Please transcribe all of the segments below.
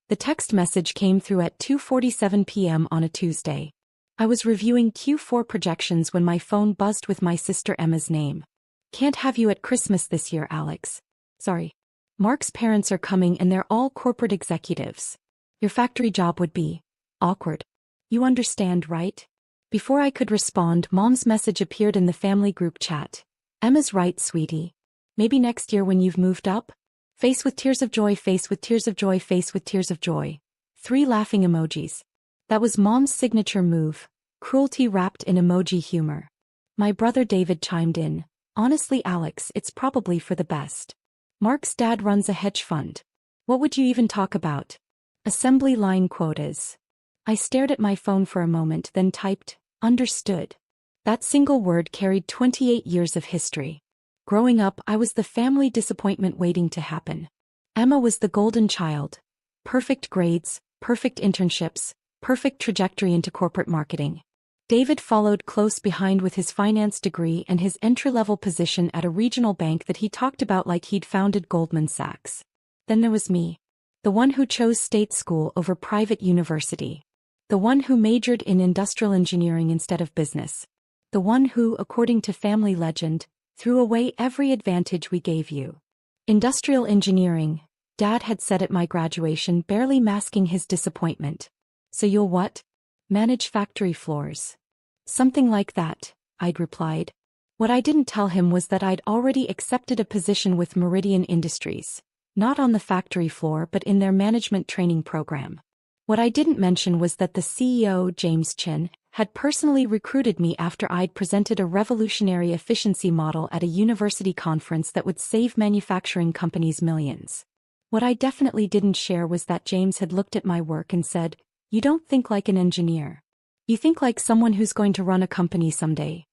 The text message came through at 2:47 p.m. on a Tuesday. I was reviewing Q4 projections when my phone buzzed with my sister Emma's name. "Can't have you at Christmas this year, Alex. Sorry. Mark's parents are coming and they're all corporate executives. Your factory job would be awkward. You understand, right?" Before I could respond, Mom's message appeared in the family group chat. "Emma's right, sweetie. Maybe next year when you've moved up?" Face with tears of joy, face with tears of joy, face with tears of joy. 3 laughing emojis. That was Mom's signature move, cruelty wrapped in emoji humor. My brother David chimed in. "Honestly, Alex, it's probably for the best. Mark's dad runs a hedge fund. What would you even talk about? Assembly line quotas." I stared at my phone for a moment, then typed, "Understood." That single word carried 28 years of history. Growing up, I was the family disappointment waiting to happen. Emma was the golden child. Perfect grades, perfect internships, perfect trajectory into corporate marketing. David followed close behind with his finance degree and his entry-level position at a regional bank that he talked about like he'd founded Goldman Sachs. Then there was me. The one who chose state school over private university. The one who majored in industrial engineering instead of business. The one who, according to family legend, threw away every advantage we gave you. "Industrial engineering," Dad had said at my graduation, barely masking his disappointment. "So you'll what? Manage factory floors." "Something like that," I'd replied. What I didn't tell him was that I'd already accepted a position with Meridian Industries, not on the factory floor but in their management training program. What I didn't mention was that the CEO, James Chin, had personally recruited me after I'd presented a revolutionary efficiency model at a university conference that would save manufacturing companies millions. What I definitely didn't share was that James had looked at my work and said, "You don't think like an engineer. You think like someone who's going to run a company someday."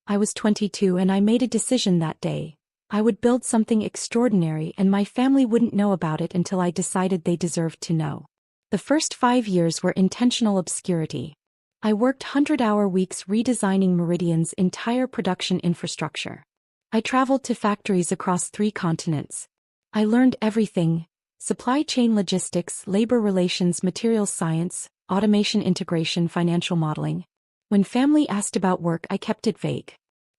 I was 22 and I made a decision that day. I would build something extraordinary and my family wouldn't know about it until I decided they deserved to know. The first 5 years were intentional obscurity. I worked 100-hour weeks redesigning Meridian's entire production infrastructure. I traveled to factories across 3 continents. I learned everything: supply chain logistics, labor relations, materials science, automation integration, financial modeling. When family asked about work, I kept it vague.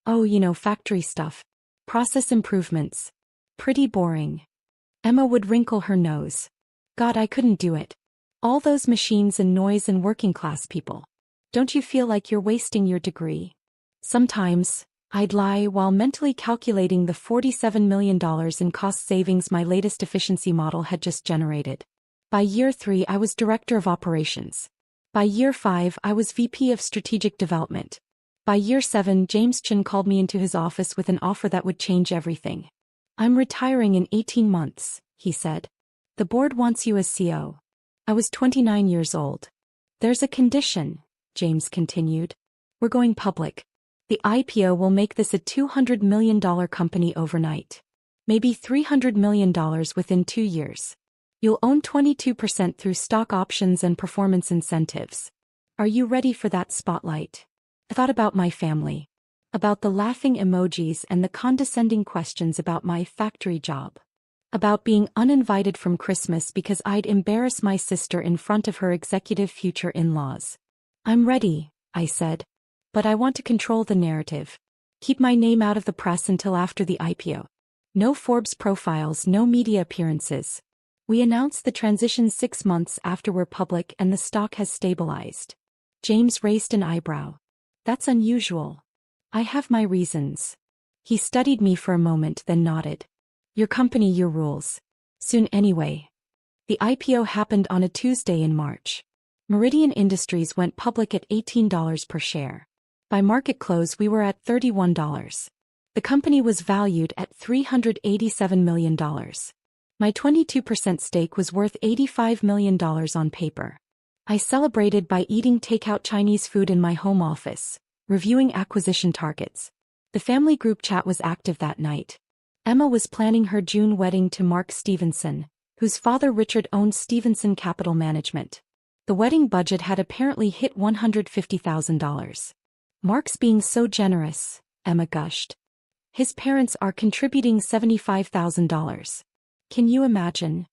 "Oh, factory stuff. Process improvements. Pretty boring." Emma would wrinkle her nose. "God, I couldn't do it. All those machines and noise and working class people. Don't you feel like you're wasting your degree?" Sometimes, I'd lie while mentally calculating the $47 million in cost savings my latest efficiency model had just generated. By year 3, I was Director of Operations. By year 5, I was VP of Strategic Development. By year 7, James Chin called me into his office with an offer that would change everything. "I'm retiring in 18 months, he said. "The board wants you as CO. I was 29 years old. "There's a condition," James continued. "We're going public. The IPO will make this a $200 million company overnight. Maybe $300 million within 2 years. You'll own 22% through stock options and performance incentives. Are you ready for that spotlight?" I thought about my family. About the laughing emojis and the condescending questions about my factory job. About being uninvited from Christmas because I'd embarrass my sister in front of her executive future in-laws. "I'm ready," I said. "But I want to control the narrative. Keep my name out of the press until after the IPO. No Forbes profiles, no media appearances. We announced the transition 6 months after we're public and the stock has stabilized." James raised an eyebrow. "That's unusual." "I have my reasons." He studied me for a moment, then nodded. "Your company, your rules. Soon anyway." The IPO happened on a Tuesday in March. Meridian Industries went public at $18 per share. By market close, we were at $31. The company was valued at $387 million. My 22% stake was worth $85 million on paper. I celebrated by eating takeout Chinese food in my home office, reviewing acquisition targets. The family group chat was active that night. Emma was planning her June wedding to Mark Stevenson, whose father Richard owned Stevenson Capital Management. The wedding budget had apparently hit $150,000. "Mark's being so generous," Emma gushed. "His parents are contributing $75,000. Can you imagine?"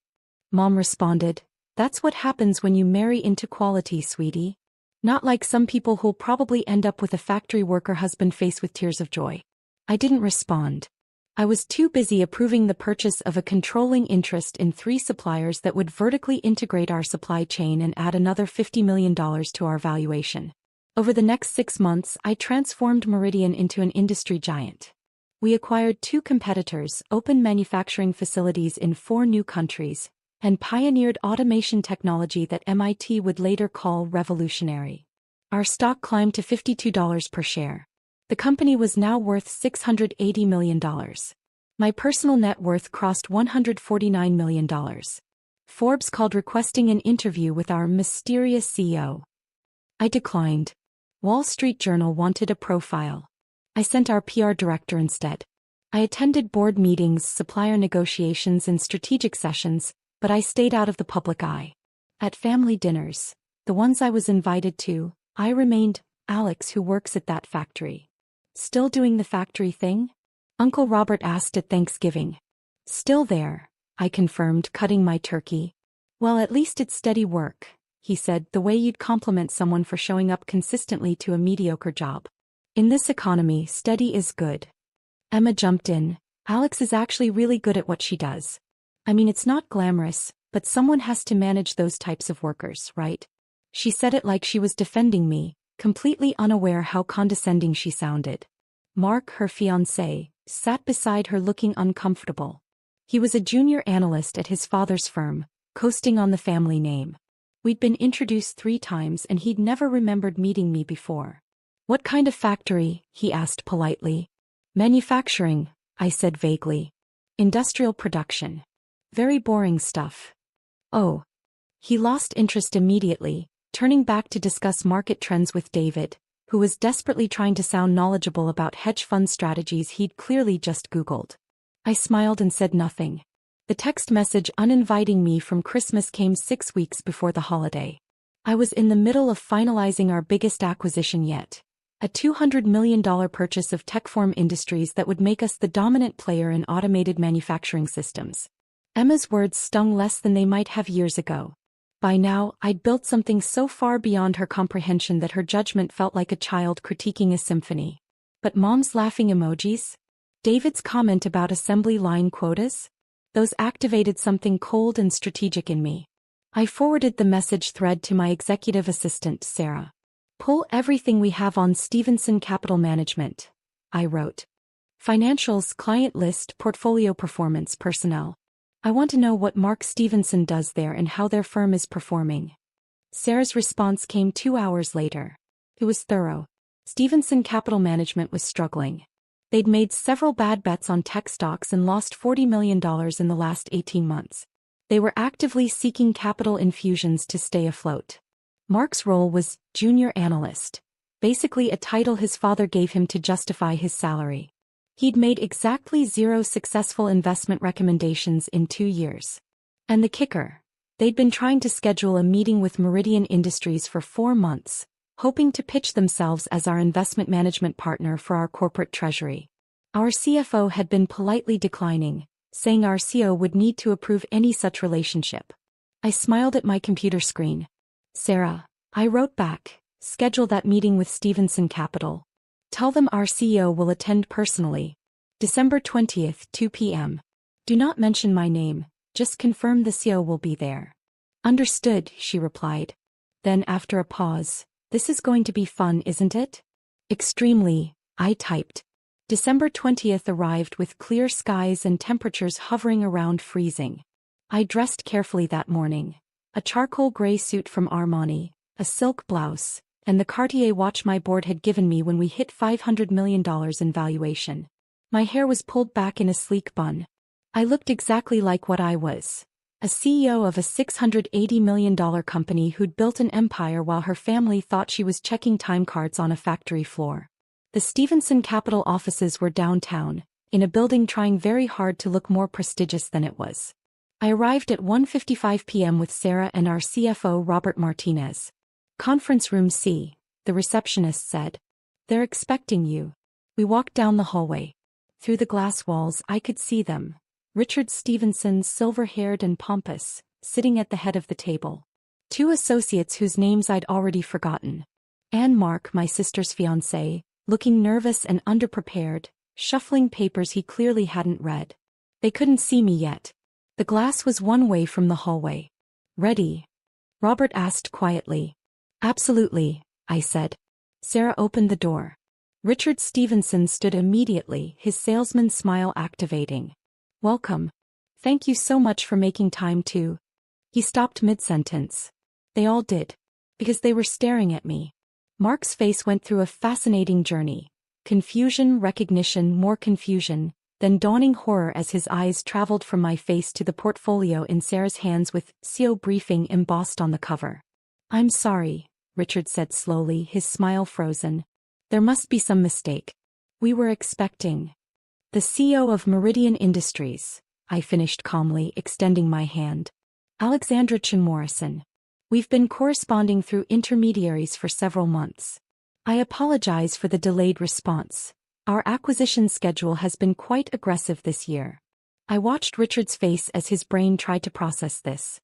Mom responded, That's what happens when you marry into quality, sweetie. Not like some people who'll probably end up with a factory worker husband face with tears of joy. I didn't respond. I was too busy approving the purchase of a controlling interest in 3 suppliers that would vertically integrate our supply chain and add another $50 million to our valuation. Over the next 6 months, I transformed Meridian into an industry giant. We acquired 2 competitors, opened manufacturing facilities in 4 new countries, and pioneered automation technology that MIT would later call revolutionary. Our stock climbed to $52 per share. The company was now worth $680 million. My personal net worth crossed $149 million. Forbes called requesting an interview with our mysterious CEO. I declined. Wall Street Journal wanted a profile. I sent our PR director instead. I attended board meetings, supplier negotiations, and strategic sessions, but I stayed out of the public eye. At family dinners, the ones I was invited to, I remained Alex, who works at that factory. Still doing the factory thing? Uncle Robert asked at Thanksgiving. Still there, I confirmed, cutting my turkey. Well, at least it's steady work, he said, the way you'd compliment someone for showing up consistently to a mediocre job. In this economy, steady is good. Emma jumped in. Alex is actually really good at what she does. I mean, it's not glamorous, but someone has to manage those types of workers, right? She said it like she was defending me, completely unaware how condescending she sounded. Mark, her fiancé, sat beside her looking uncomfortable. He was a junior analyst at his father's firm, coasting on the family name. We'd been introduced 3 times and he'd never remembered meeting me before. What kind of factory? He asked politely. Manufacturing, I said vaguely. Industrial production. Very boring stuff. Oh. He lost interest immediately, turning back to discuss market trends with David, who was desperately trying to sound knowledgeable about hedge fund strategies he'd clearly just Googled. I smiled and said nothing. The text message uninviting me from Christmas came 6 weeks before the holiday. I was in the middle of finalizing our biggest acquisition yet. A $200 million purchase of Techform Industries that would make us the dominant player in automated manufacturing systems. Emma's words stung less than they might have years ago. By now, I'd built something so far beyond her comprehension that her judgment felt like a child critiquing a symphony. But Mom's laughing emojis? David's comment about assembly line quotas? Those activated something cold and strategic in me. I forwarded the message thread to my executive assistant, Sarah. Pull everything we have on Stevenson Capital Management, I wrote. Financials, client list, portfolio performance, personnel. I want to know what Mark Stevenson does there and how their firm is performing. Sarah's response came 2 hours later. It was thorough. Stevenson Capital Management was struggling. They'd made several bad bets on tech stocks and lost $40 million in the last 18 months. They were actively seeking capital infusions to stay afloat. Mark's role was junior analyst, basically a title his father gave him to justify his salary. He'd made exactly 0 successful investment recommendations in 2 years. And the kicker, they'd been trying to schedule a meeting with Meridian Industries for 4 months, hoping to pitch themselves as our investment management partner for our corporate treasury. Our CFO had been politely declining, saying our CEO would need to approve any such relationship. I smiled at my computer screen. Sarah, I wrote back, schedule that meeting with Stevenson Capital. Tell them our CEO will attend personally. December 20th, 2 p.m. Do not mention my name, just confirm the CEO will be there. Understood, she replied. Then after a pause, this is going to be fun, isn't it? Extremely, I typed. December 20th arrived with clear skies and temperatures hovering around freezing. I dressed carefully that morning. A charcoal gray suit from Armani, a silk blouse, and the Cartier watch my board had given me when we hit $500 million in valuation. My hair was pulled back in a sleek bun. I looked exactly like what I was. A CEO of a $680 million company who'd built an empire while her family thought she was checking time cards on a factory floor. The Stevenson Capital offices were downtown, in a building trying very hard to look more prestigious than it was. I arrived at 1:55 p.m. with Sarah and our CFO Robert Martinez. Conference room C, the receptionist said. They're expecting you. We walked down the hallway. Through the glass walls I could see them. Richard Stevenson, silver-haired and pompous, sitting at the head of the table. Two associates whose names I'd already forgotten. And Mark, my sister's fiancé, looking nervous and underprepared, shuffling papers he clearly hadn't read. They couldn't see me yet. The glass was one way from the hallway. "Ready?" Robert asked quietly. "Absolutely," I said. Sarah opened the door. Richard Stevenson stood immediately, his salesman smile activating. "Welcome. Thank you so much for making time to..." He stopped mid-sentence. They all did. Because they were staring at me. Mark's face went through a fascinating journey. Confusion, recognition, more confusion, then dawning horror as his eyes traveled from my face to the portfolio in Sarah's hands with CEO briefing embossed on the cover. "I'm sorry," Richard said slowly, his smile frozen. "There must be some mistake. We were expecting..." "The CEO of Meridian Industries," I finished calmly, extending my hand. "Alexandra Morrison. We've been corresponding through intermediaries for several months. I apologize for the delayed response. Our acquisition schedule has been quite aggressive this year." I watched Richard's face as his brain tried to process this.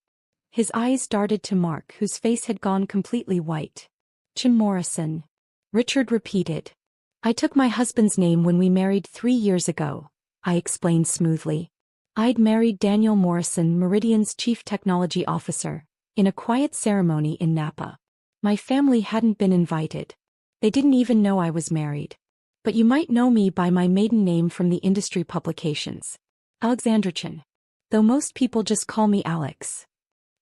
His eyes darted to Mark, whose face had gone completely white. "Morrison," Richard repeated. "I took my husband's name when we married 3 years ago," I explained smoothly. I'd married Daniel Morrison, Meridian's chief technology officer, in a quiet ceremony in Napa. My family hadn't been invited. They didn't even know I was married. But you might know me by my maiden name from the industry publications. Alexandra Chen. Though most people just call me Alex.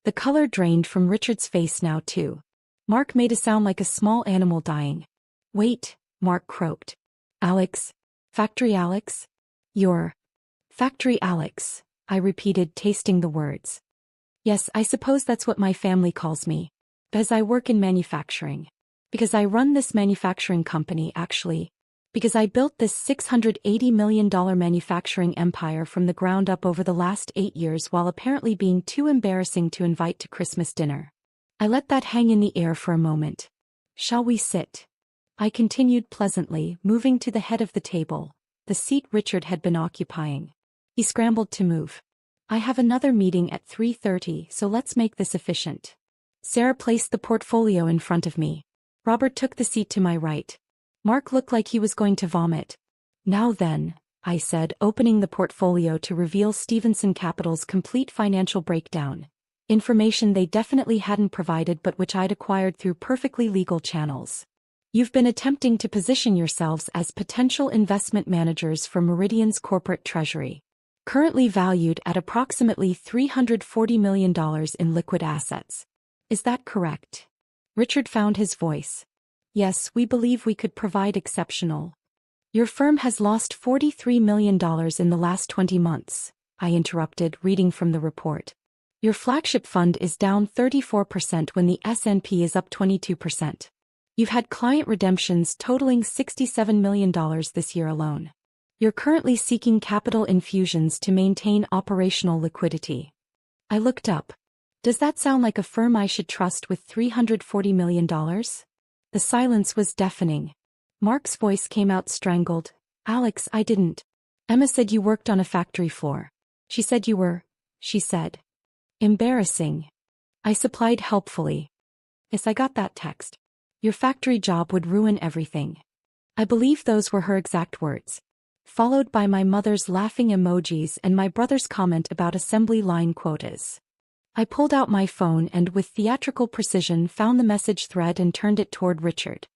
The color drained from Richard's face now too. Mark made a sound like a small animal dying. "Wait," Mark croaked. "Alex? Factory Alex? You're..." "Factory Alex," I repeated, tasting the words. "Yes, I suppose that's what my family calls me. Because I work in manufacturing. Because I run this manufacturing company, actually. Because I built this $680 million manufacturing empire from the ground up over the last 8 years while apparently being too embarrassing to invite to Christmas dinner." I let that hang in the air for a moment. "Shall we sit?" I continued pleasantly, moving to the head of the table, the seat Richard had been occupying. He scrambled to move. "I have another meeting at 3:30, so let's make this efficient." Sarah placed the portfolio in front of me. Robert took the seat to my right. Mark looked like he was going to vomit. "Now then," I said, opening the portfolio to reveal Stevenson Capital's complete financial breakdown. Information they definitely hadn't provided but which I'd acquired through perfectly legal channels. "You've been attempting to position yourselves as potential investment managers for Meridian's corporate treasury. Currently valued at approximately $340 million in liquid assets. Is that correct?" Richard found his voice. "Yes, we believe we could provide exceptional..." "Your firm has lost $43 million in the last 20 months, I interrupted, reading from the report. "Your flagship fund is down 34% when the S&P is up 22%. You've had client redemptions totaling $67 million this year alone. You're currently seeking capital infusions to maintain operational liquidity." I looked up. Does that sound like a firm I should trust with $340 million? The silence was deafening. Mark's voice came out strangled. "Alex, I didn't. Emma said you worked on a factory floor. She said you were..." she said. "Embarrassing." I supplied helpfully. "Yes, I got that text. Your factory job would ruin everything." I believe those were her exact words. Followed by my mother's laughing emojis and my brother's comment about assembly line quotas. I pulled out my phone and with theatrical precision found the message thread and turned it toward Richard.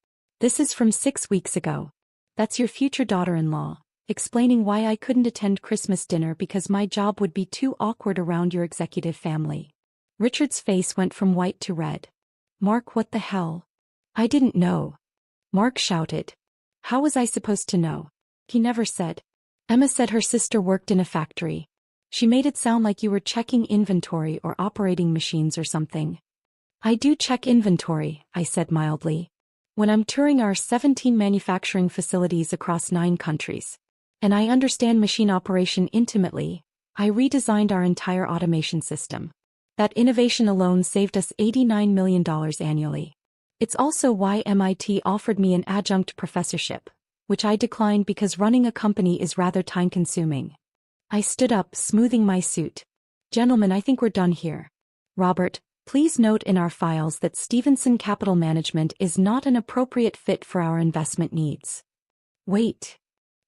"This is from 6 weeks ago. That's your future daughter-in-law, explaining why I couldn't attend Christmas dinner because my job would be too awkward around your executive family." Richard's face went from white to red. "Mark, what the hell?" "I didn't know." Mark shouted. "How was I supposed to know? He never said." "Emma said her sister worked in a factory. She made it sound like you were checking inventory or operating machines or something." "I do check inventory," I said mildly. "When I'm touring our 17 manufacturing facilities across 9 countries. And I understand machine operation intimately. I redesigned our entire automation system. That innovation alone saved us $89 million annually. It's also why MIT offered me an adjunct professorship, which I declined because running a company is rather time-consuming." I stood up, smoothing my suit. "Gentlemen, I think we're done here. Robert, please note in our files that Stevenson Capital Management is not an appropriate fit for our investment needs. Wait.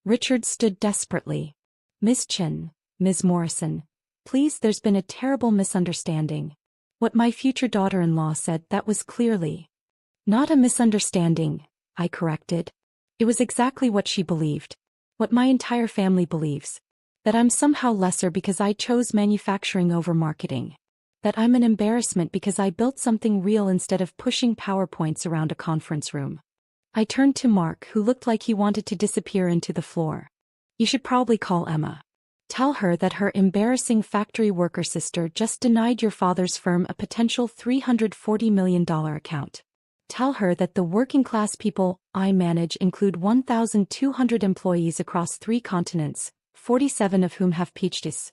Richard stood desperately. Miss Chin, Ms. Morrison, please, there's been a terrible misunderstanding. What my future daughter-in-law said, that was clearly not a misunderstanding, I corrected. It was exactly what she believed. What my entire family believes. That I'm somehow lesser because I chose manufacturing over marketing. That I'm an embarrassment because I built something real instead of pushing PowerPoints around a conference room. I turned to Mark, who looked like he wanted to disappear into the floor. You should probably call Emma. Tell her that her embarrassing factory worker sister just denied your father's firm a potential $340 million account. Tell her that the working-class people I manage include 1,200 employees across 3 continents, 47 of whom have PhDs.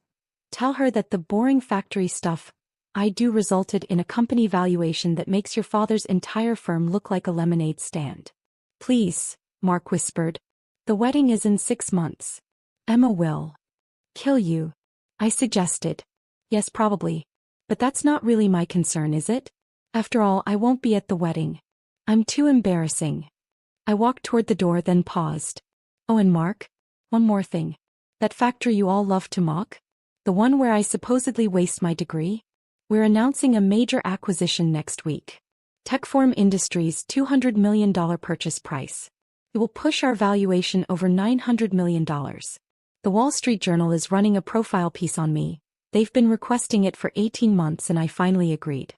Tell her that the boring factory stuff I do resulted in a company valuation that makes your father's entire firm look like a lemonade stand. Please, Mark whispered. The wedding is in 6 months. Emma will kill you, I suggested. Yes, probably. But that's not really my concern, is it? After all, I won't be at the wedding. I'm too embarrassing. I walked toward the door, then paused. Oh, and Mark? One more thing. That factory you all love to mock? The one where I supposedly waste my degree? We're announcing a major acquisition next week. Techform Industries' $200 million purchase price. It will push our valuation over $900 million. The Wall Street Journal is running a profile piece on me. They've been requesting it for 18 months and I finally agreed.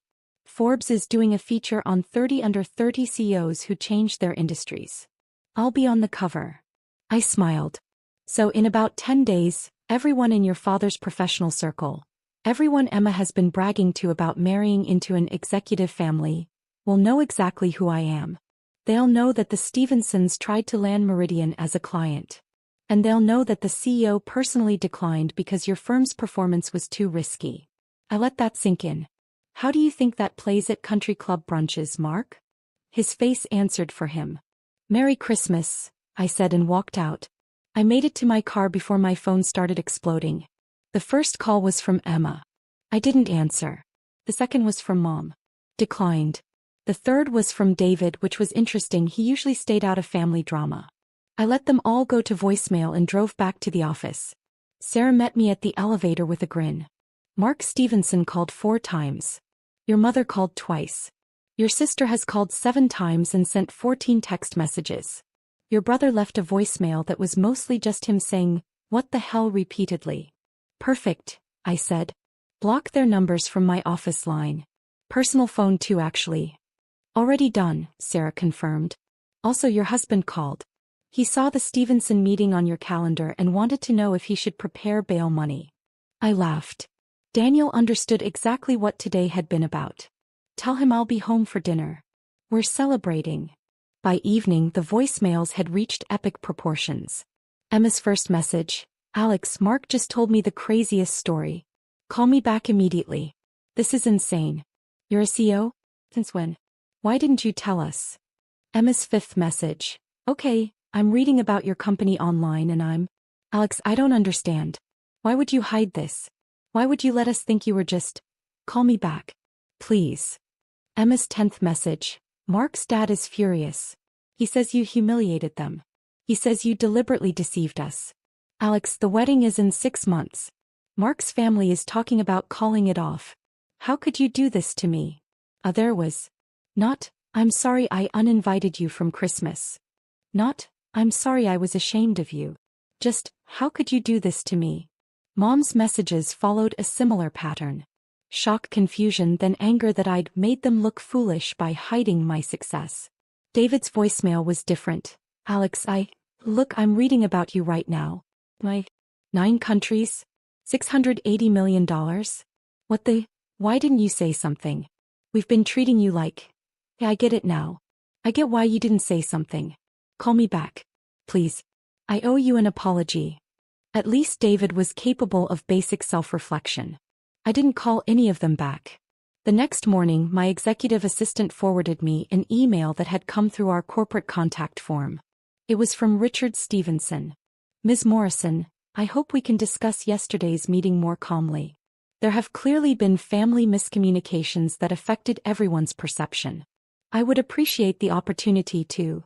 Forbes is doing a feature on 30 under 30 CEOs who changed their industries. I'll be on the cover. I smiled. So in about 10 days, everyone in your father's professional circle, everyone Emma has been bragging to about marrying into an executive family, will know exactly who I am. They'll know that the Stevensons tried to land Meridian as a client. And they'll know that the CEO personally declined because your firm's performance was too risky. I let that sink in. How do you think that plays at country club brunches, Mark? His face answered for him. Merry Christmas, I said and walked out. I made it to my car before my phone started exploding. The first call was from Emma. I didn't answer. The second was from Mom. Declined. The third was from David, which was interesting. He usually stayed out of family drama. I let them all go to voicemail and drove back to the office. Sarah met me at the elevator with a grin. Mark Stevenson called 4 times. Your mother called twice. Your sister has called 7 times and sent 14 text messages. Your brother left a voicemail that was mostly just him saying, "What the hell?" repeatedly. Perfect, I said. Block their numbers from my office line. Personal phone too, actually. Already done, Sarah confirmed. Also, your husband called. He saw the Stevenson meeting on your calendar and wanted to know if he should prepare bail money. I laughed. Daniel understood exactly what today had been about. Tell him I'll be home for dinner. We're celebrating. By evening, the voicemails had reached epic proportions. Emma's first message. Alex, Mark just told me the craziest story. Call me back immediately. This is insane. You're a CEO? Since when? Why didn't you tell us? Emma's 5th message. Okay, I'm reading about your company online and Alex, I don't understand. Why would you hide this? Why would you let us think you were just... Call me back. Please. Emma's 10th message. Mark's dad is furious. He says you humiliated them. He says you deliberately deceived us. Alex, the wedding is in 6 months. Mark's family is talking about calling it off. How could you do this to me? There was. Not, I'm sorry I uninvited you from Christmas. Not, I'm sorry I was ashamed of you. Just, how could you do this to me? Mom's messages followed a similar pattern. Shock, confusion, then anger that I'd made them look foolish by hiding my success. David's voicemail was different. Alex, look, I'm reading about you right now. 9 countries? $680 million? What the? Why didn't you say something? We've been treating you like... I get it now. I get why you didn't say something. Call me back. Please. I owe you an apology. At least David was capable of basic self-reflection. I didn't call any of them back. The next morning, my executive assistant forwarded me an email that had come through our corporate contact form. It was from Richard Stevenson. Ms. Morrison, I hope we can discuss yesterday's meeting more calmly. There have clearly been family miscommunications that affected everyone's perception. I would appreciate the opportunity to.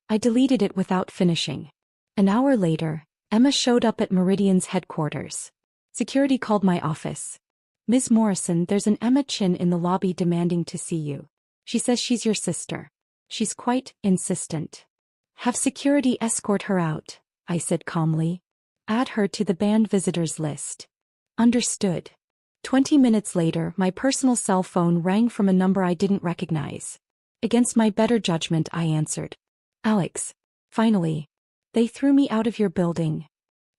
I deleted it without finishing. An hour later, Emma showed up at Meridian's headquarters. Security called my office. Ms. Morrison, there's an Emma Chin in the lobby demanding to see you. She says she's your sister. She's quite insistent. Have security escort her out, I said calmly. Add her to the banned visitors list. Understood. 20 minutes later, my personal cell phone rang from a number I didn't recognize. Against my better judgment, I answered. Alex. Finally. They threw me out of your building.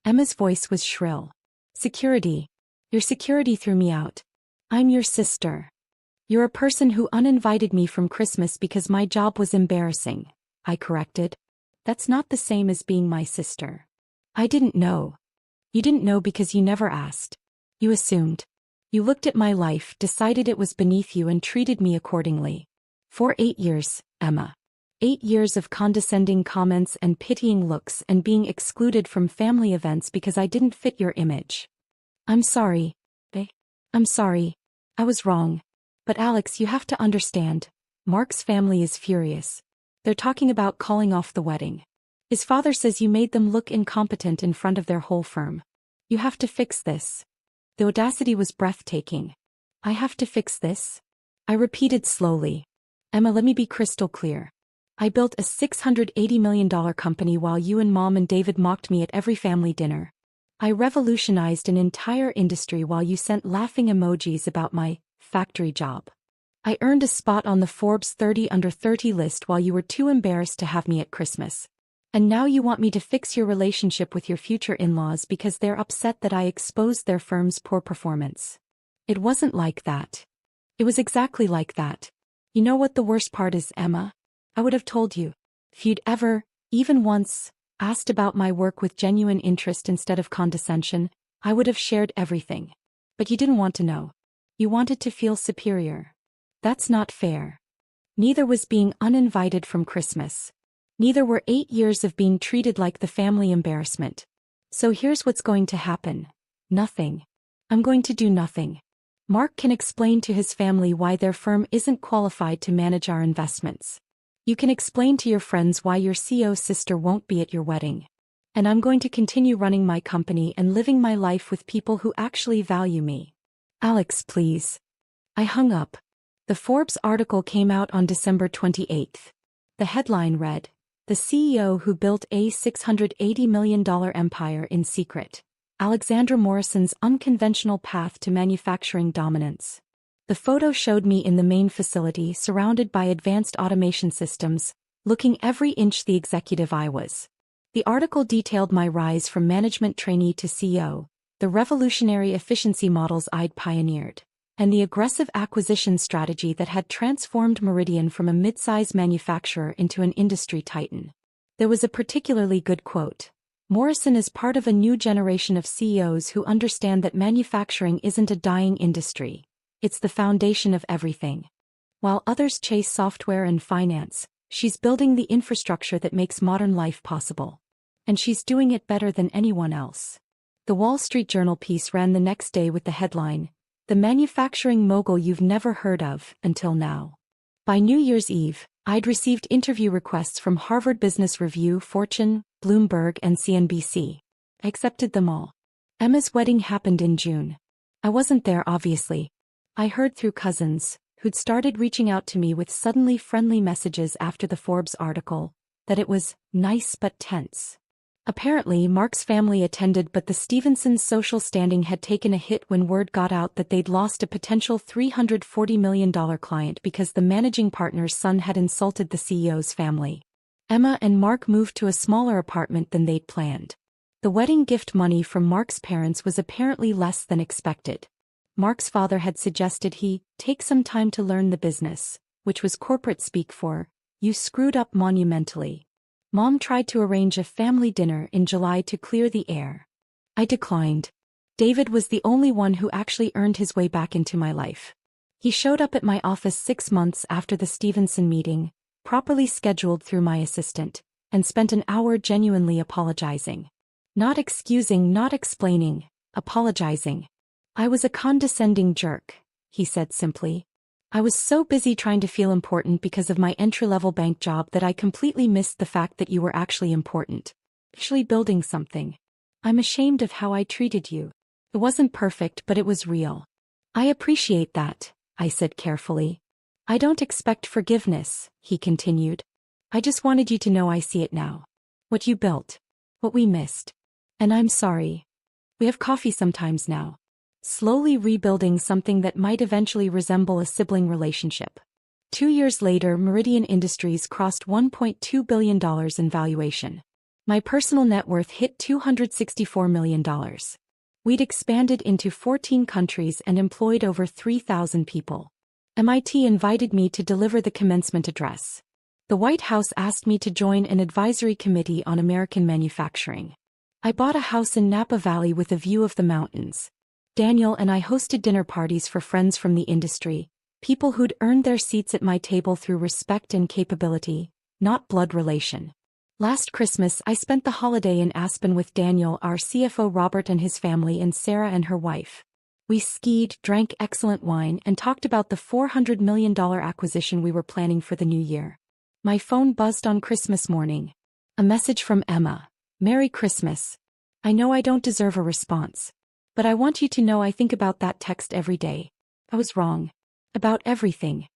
Emma's voice was shrill. Security. Your security threw me out. I'm your sister. You're a person who uninvited me from Christmas because my job was embarrassing, I corrected. That's not the same as being my sister. I didn't know. You didn't know because you never asked. You assumed. You looked at my life, decided it was beneath you and treated me accordingly. For 8 years, Emma. 8 years of condescending comments and pitying looks and being excluded from family events because I didn't fit your image. I'm sorry. I'm sorry. I was wrong. But Alex, you have to understand. Mark's family is furious. They're talking about calling off the wedding. His father says you made them look incompetent in front of their whole firm. You have to fix this. The audacity was breathtaking. I have to fix this? I repeated slowly. Emma, let me be crystal clear. I built a $680 million company while you and Mom and David mocked me at every family dinner. I revolutionized an entire industry while you sent laughing emojis about my factory job. I earned a spot on the Forbes 30 Under 30 list while you were too embarrassed to have me at Christmas. And now you want me to fix your relationship with your future in-laws because they're upset that I exposed their firm's poor performance. It wasn't like that. It was exactly like that. You know what the worst part is, Emma? I would have told you. If you'd ever, even once, asked about my work with genuine interest instead of condescension, I would have shared everything. But you didn't want to know. You wanted to feel superior. That's not fair. Neither was being uninvited from Christmas. Neither were 8 years of being treated like the family embarrassment. So here's what's going to happen. Nothing. I'm going to do nothing. Mark can explain to his family why their firm isn't qualified to manage our investments. You can explain to your friends why your CEO's sister won't be at your wedding. And I'm going to continue running my company and living my life with people who actually value me. Alex, please. I hung up. The Forbes article came out on December 28th. The headline read, "The CEO who built a $680 million empire in secret. Alexandra Morrison's unconventional path to manufacturing dominance." The photo showed me in the main facility surrounded by advanced automation systems, looking every inch the executive I was. The article detailed my rise from management trainee to CEO, the revolutionary efficiency models I'd pioneered, and the aggressive acquisition strategy that had transformed Meridian from a mid-size manufacturer into an industry titan. There was a particularly good quote. Morrison is part of a new generation of CEOs who understand that manufacturing isn't a dying industry. It's the foundation of everything. While others chase software and finance, she's building the infrastructure that makes modern life possible. And she's doing it better than anyone else. The Wall Street Journal piece ran the next day with the headline, "The manufacturing mogul you've never heard of until now." By New Year's Eve, I'd received interview requests from Harvard Business Review, Fortune, Bloomberg, and CNBC. I accepted them all. Emma's wedding happened in June. I wasn't there, obviously. I heard through cousins, who'd started reaching out to me with suddenly friendly messages after the Forbes article, that it was nice but tense. Apparently, Mark's family attended, but the Stevensons' social standing had taken a hit when word got out that they'd lost a potential $340 million client because the managing partner's son had insulted the CEO's family. Emma and Mark moved to a smaller apartment than they'd planned. The wedding gift money from Mark's parents was apparently less than expected. Mark's father had suggested he take some time to learn the business, which was corporate speak for, "You screwed up monumentally." Mom tried to arrange a family dinner in July to clear the air. I declined. David was the only one who actually earned his way back into my life. He showed up at my office 6 months after the Stevenson meeting, properly scheduled through my assistant, and spent an hour genuinely apologizing. Not excusing, not explaining, apologizing. I was a condescending jerk, he said simply. I was so busy trying to feel important because of my entry-level bank job that I completely missed the fact that you were actually important. Actually building something. I'm ashamed of how I treated you. It wasn't perfect, but it was real. I appreciate that, I said carefully. I don't expect forgiveness, he continued. I just wanted you to know I see it now. What you built. What we missed. And I'm sorry. We have coffee sometimes now. Slowly rebuilding something that might eventually resemble a sibling relationship. 2 years later, Meridian Industries crossed $1.2 billion in valuation. My personal net worth hit $264 million. We'd expanded into 14 countries and employed over 3,000 people. MIT invited me to deliver the commencement address. The White House asked me to join an advisory committee on American manufacturing. I bought a house in Napa Valley with a view of the mountains. Daniel and I hosted dinner parties for friends from the industry, people who'd earned their seats at my table through respect and capability, not blood relation. Last Christmas, I spent the holiday in Aspen with Daniel, our CFO Robert and his family, and Sarah and her wife. We skied, drank excellent wine, and talked about the $400 million acquisition we were planning for the new year. My phone buzzed on Christmas morning. A message from Emma. Merry Christmas. I know I don't deserve a response. But I want you to know I think about that text every day. I was wrong. About everything.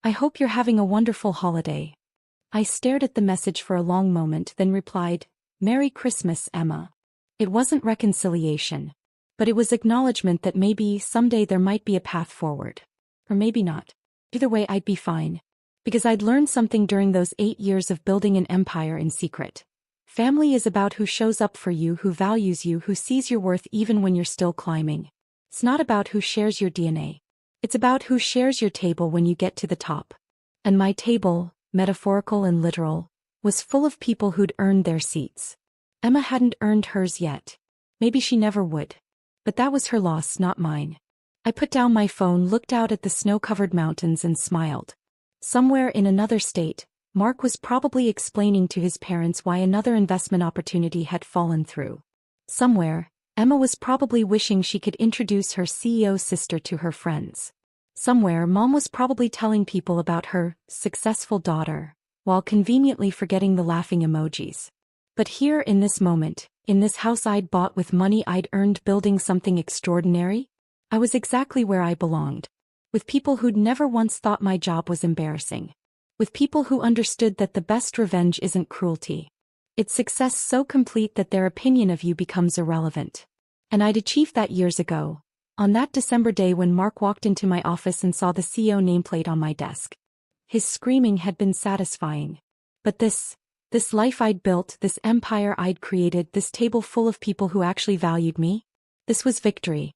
I hope you're having a wonderful holiday. I stared at the message for a long moment, then replied, Merry Christmas, Emma. It wasn't reconciliation. But it was acknowledgement that maybe someday there might be a path forward. Or maybe not. Either way, I'd be fine. Because I'd learned something during those 8 years of building an empire in secret. Family is about who shows up for you, who values you, who sees your worth even when you're still climbing. It's not about who shares your DNA. It's about who shares your table when you get to the top. And my table, metaphorical and literal, was full of people who'd earned their seats. Emma hadn't earned hers yet. Maybe she never would. But that was her loss, not mine. I put down my phone, looked out at the snow-covered mountains and smiled. Somewhere in another state, Mark was probably explaining to his parents why another investment opportunity had fallen through. Somewhere, Emma was probably wishing she could introduce her CEO's sister to her friends. Somewhere, Mom was probably telling people about her successful daughter, while conveniently forgetting the laughing emojis. But here in this moment, in this house I'd bought with money I'd earned building something extraordinary, I was exactly where I belonged. With people who'd never once thought my job was embarrassing. With people who understood that the best revenge isn't cruelty. It's success so complete that their opinion of you becomes irrelevant. And I'd achieved that years ago, on that December day when Mark walked into my office and saw the CEO nameplate on my desk. His screaming had been satisfying. But this life I'd built, this empire I'd created, this table full of people who actually valued me, this was victory.